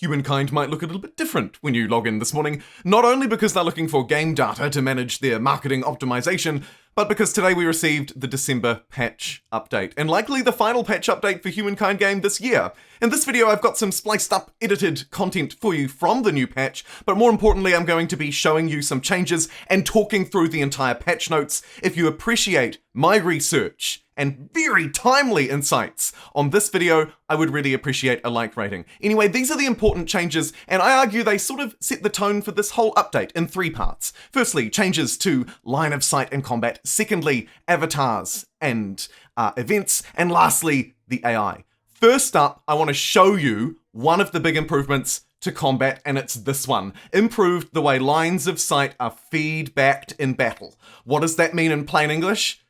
Humankind might look a little bit different when you log in this morning, not only because they're looking for game data to manage their marketing optimization, but because today we received the December patch update, and likely the final patch update for Humankind Game this year. In this video, I've got some spliced up, edited content for you from the new patch, but more importantly, I'm going to be showing you some changes and talking through the entire patch notes. If you appreciate my research and very timely insights on this video, I would really appreciate a like rating. Anyway, these are the important changes, and I argue they sort of set the tone for this whole update in three parts. Firstly, changes to line of sight and combat. Secondly, avatars and events. And lastly, the AI. First up, I want to show you one of the big improvements to combat, and it's this one. Improved the way lines of sight are feedbacked in battle. What does that mean in plain English?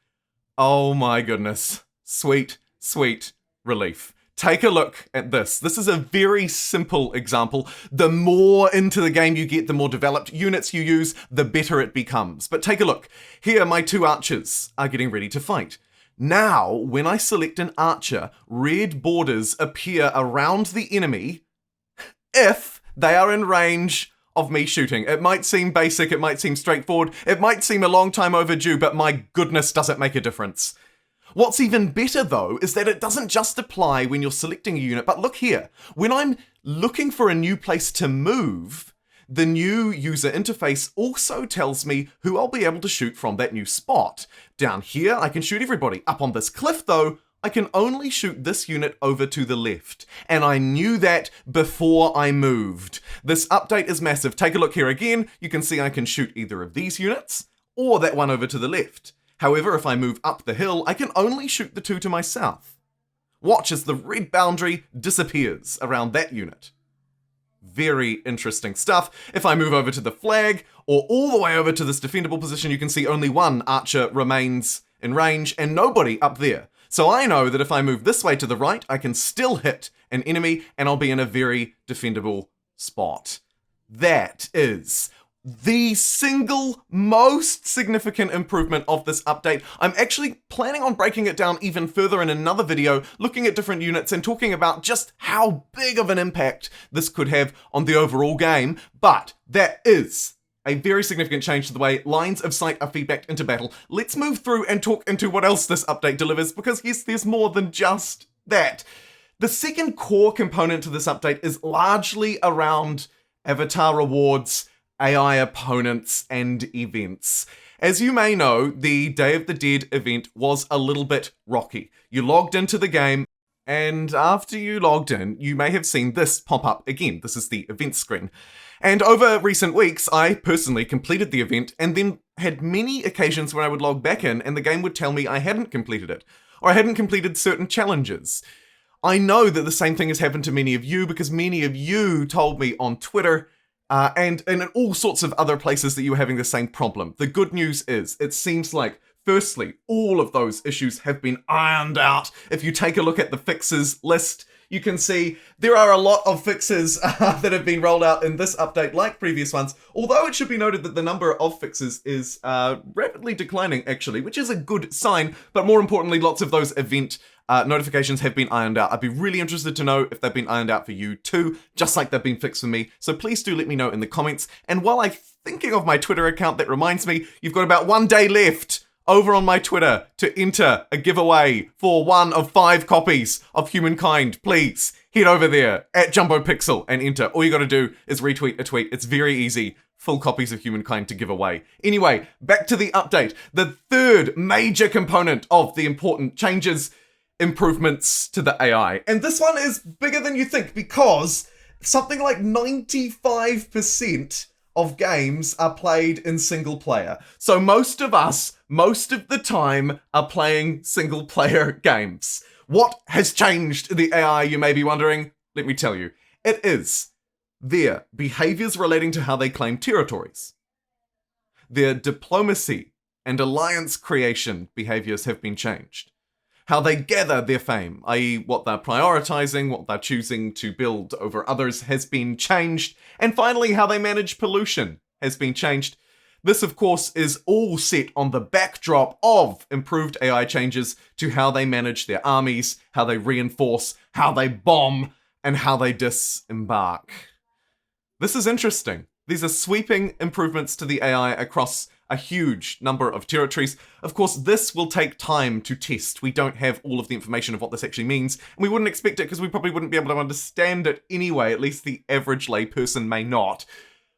Oh my goodness. Sweet, sweet relief. Take a look at this. This is a very simple example. The more into the game you get, the more developed units you use, the better it becomes. But take a look. Here, my two archers are getting ready to fight. Now, when I select an archer, red borders appear around the enemy if they are in range of me shooting. It might seem basic, it might seem straightforward, it might seem a long time overdue, but my goodness, does it make a difference. What's even better though is that it doesn't just apply when you're selecting a unit, but look here. When I'm looking for a new place to move, the new user interface also tells me who I'll be able to shoot from that new spot. Down here, I can shoot everybody. Up on this cliff though, I can only shoot this unit over to the left, and I knew that before I moved. This update is massive. Take a look here again. You can see I can shoot either of these units, or that one over to the left. However, if I move up the hill, I can only shoot the two to my south. Watch as the red boundary disappears around that unit. Very interesting stuff. If I move over to the flag, or all the way over to this defendable position, you can see only one archer remains in range, and nobody up there. So I know that if I move this way to the right, I can still hit an enemy and I'll be in a very defendable spot. That is the single most significant improvement of this update. I'm actually planning on breaking it down even further in another video, looking at different units and talking about just how big of an impact this could have on the overall game. But that is a very significant change to the way lines of sight are feedbacked into battle. Let's move through and talk into what else this update delivers, because yes, there's more than just that. The second core component to this update is largely around avatar rewards, AI opponents, and events. As you may know, the Day of the Dead event was a little bit rocky. You logged into the game, and after you logged in, you may have seen this pop up again. This is the event screen. And over recent weeks, I personally completed the event and then had many occasions when I would log back in and the game would tell me I hadn't completed it, or I hadn't completed certain challenges. I know that the same thing has happened to many of you because many of you told me on Twitter and in all sorts of other places that you were having the same problem. The good news is, it seems like, firstly, all of those issues have been ironed out. If you take a look at the fixes list, you can see there are a lot of fixes that have been rolled out in this update like previous ones, although it should be noted that the number of fixes is rapidly declining actually, which is a good sign, but more importantly, lots of those event notifications have been ironed out. I'd be really interested to know if they've been ironed out for you too, just like they've been fixed for me, so please do let me know in the comments. And while I'm thinking of my Twitter account, that reminds me, you've got about 1 day left over on my Twitter to enter a giveaway for one of 5 copies of Humankind. Please head over there at JumboPixel and enter. All you gotta do is retweet a tweet. It's very easy. Full copies of Humankind to give away. Anyway, back to the update. The third major component of the important changes, improvements to the AI. And this one is bigger than you think because something like 95% of games are played in single player. So most of us, most of the time, are playing single player games. What has changed in the AI, you may be wondering? Let me tell you. It is their behaviors relating to how they claim territories. Their diplomacy and alliance creation behaviors have been changed. How they gather their fame, i.e. what they're prioritizing, what they're choosing to build over others has been changed. And finally, how they manage pollution has been changed. This, of course, is all set on the backdrop of improved AI changes to how they manage their armies, how they reinforce, how they bomb, and how they disembark. This is interesting. These are sweeping improvements to the AI across a huge number of territories. Of course, this will take time to test. We don't have all of the information of what this actually means, and we wouldn't expect it because we probably wouldn't be able to understand it anyway. At least the average layperson may not.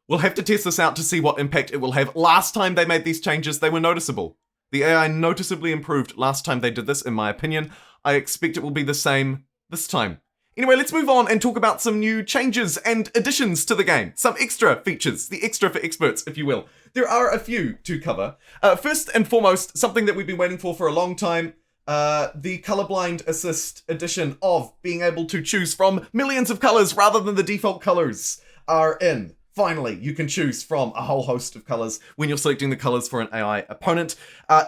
We'll have to test this out to see what impact it will have. Last time they made these changes, they were noticeable. The AI noticeably improved last time they did this, in my opinion. I expect it will be the same this time. Anyway, let's move on and talk about some new changes and additions to the game. Some extra features, the extra for experts, if you will. There are a few to cover. First and foremost, something that we've been waiting for a long time, the Colorblind Assist edition of being able to choose from millions of colors rather than the default colors are in. Finally, you can choose from a whole host of colors when you're selecting the colors for an AI opponent.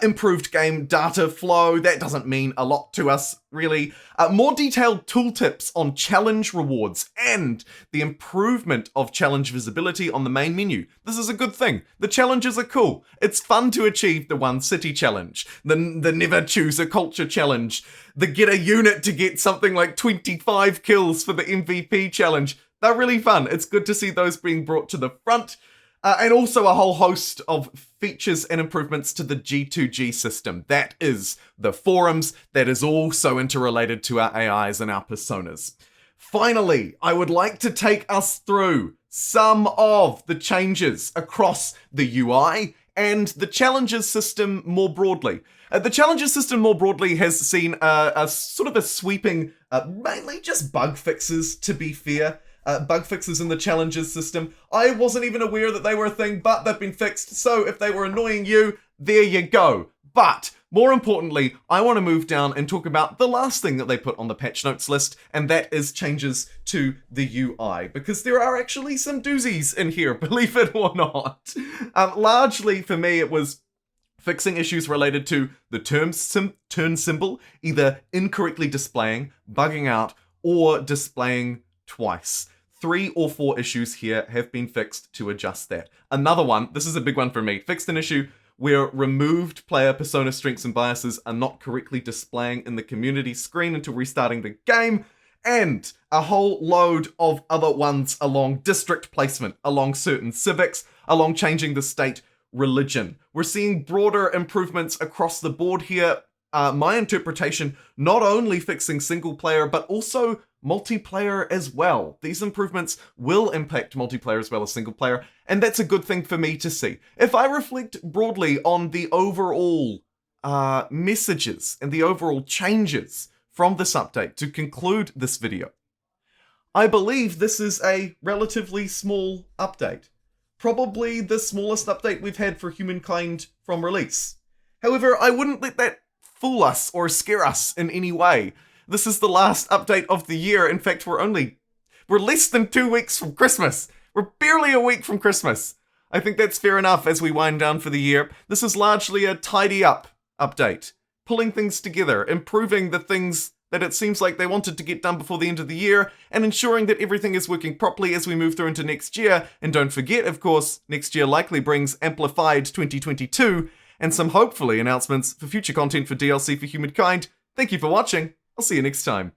Improved game data flow, that doesn't mean a lot to us, really. More detailed tooltips on challenge rewards and the improvement of challenge visibility on the main menu. This is a good thing. The challenges are cool. It's fun to achieve the one city challenge, the never choose a culture challenge, the get a unit to get something like 25 kills for the MVP challenge. They're really fun. It's good to see those being brought to the front. And also a whole host of features and improvements to the G2G system. That is the forums. That is all so interrelated to our AIs and our personas. Finally, I would like to take us through some of the changes across the UI and the challenges system more broadly. The challenges system more broadly has seen a sort of a sweeping, mainly just bug fixes, to be fair. Bug fixes in the challenges system. I wasn't even aware that they were a thing, but they've been fixed. So if they were annoying you, there you go. But more importantly, I want to move down and talk about the last thing that they put on the patch notes list, and that is changes to the UI, because there are actually some doozies in here, believe it or not. Largely for me, it was fixing issues related to the turn symbol either incorrectly displaying, bugging out, or displaying twice. 3 or 4 issues here have been fixed to adjust that. Another one, this is a big one for me, fixed an issue where removed player persona strengths and biases are not correctly displaying in the community screen until restarting the game, and a whole load of other ones along district placement, along certain civics, along changing the state religion. We're seeing broader improvements across the board here. My interpretation, not only fixing single player, but also multiplayer as well. These improvements will impact multiplayer as well as single player, and that's a good thing for me to see. If I reflect broadly on the overall messages and the overall changes from this update to conclude this video, I believe this is a relatively small update. Probably the smallest update we've had for Humankind from release. However, I wouldn't let that fool us or scare us in any way. This is the last update of the year. In fact, we're less than 2 weeks from Christmas. We're barely a week from Christmas. I think that's fair enough as we wind down for the year. This is largely a tidy up update, pulling things together, improving the things that it seems like they wanted to get done before the end of the year, and ensuring that everything is working properly as we move through into next year. And don't forget, of course, next year likely brings amplified 2022 and some hopefully announcements for future content for DLC for Humankind. Thank you for watching. I'll see you next time.